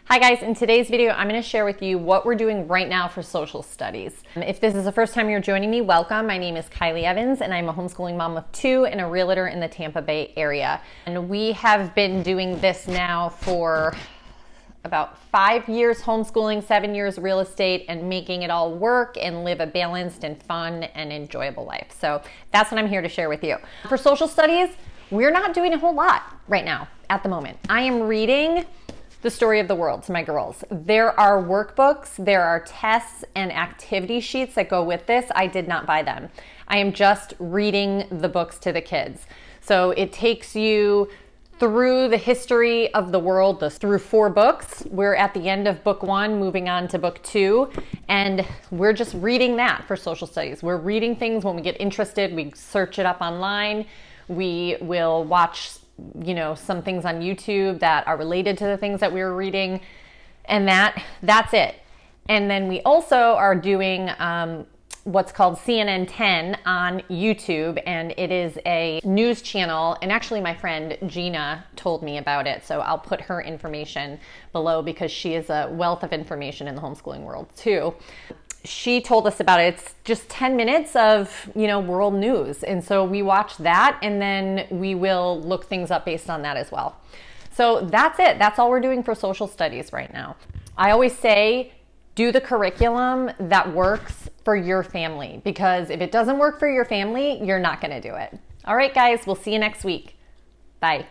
Hi guys, in today's video, I'm going to share with you what we're doing right now for social studies. If this is the first time you're joining me, welcome. My name is Kylie Evanz and I'm a homeschooling mom of two and a realtor in the Tampa Bay area. And we have been doing this now for about 5 years homeschooling, 7 years real estate, and making it all work and live a balanced and fun and enjoyable life. So that's what I'm here to share with you. For social studies, we're not doing a whole lot right now at the moment. I am reading The Story of the World to my girls. There are workbooks, there are tests and activity sheets that go with this. I did not buy them. I am just reading the books to the kids. So it takes you through the history of the world, through 4 books. We're at the end of book 1, moving on to book 2, and we're just reading that for social studies. We're reading things when we get interested, we search it up online, we will watch some things on YouTube that are related to the things that we were reading, and that's it. And then we also are doing what's called CNN 10 on YouTube, and it is a news channel, and actually my friend Gina told me about it, so I'll put her information below because she is a wealth of information in the homeschooling world too. She told us about it. It's just 10 minutes of, world news. And so we watch that, and then we will look things up based on that as well. So that's it. That's all we're doing for social studies right now. I always say, do the curriculum that works for your family, because if it doesn't work for your family, you're not going to do it. All right, guys, we'll see you next week. Bye.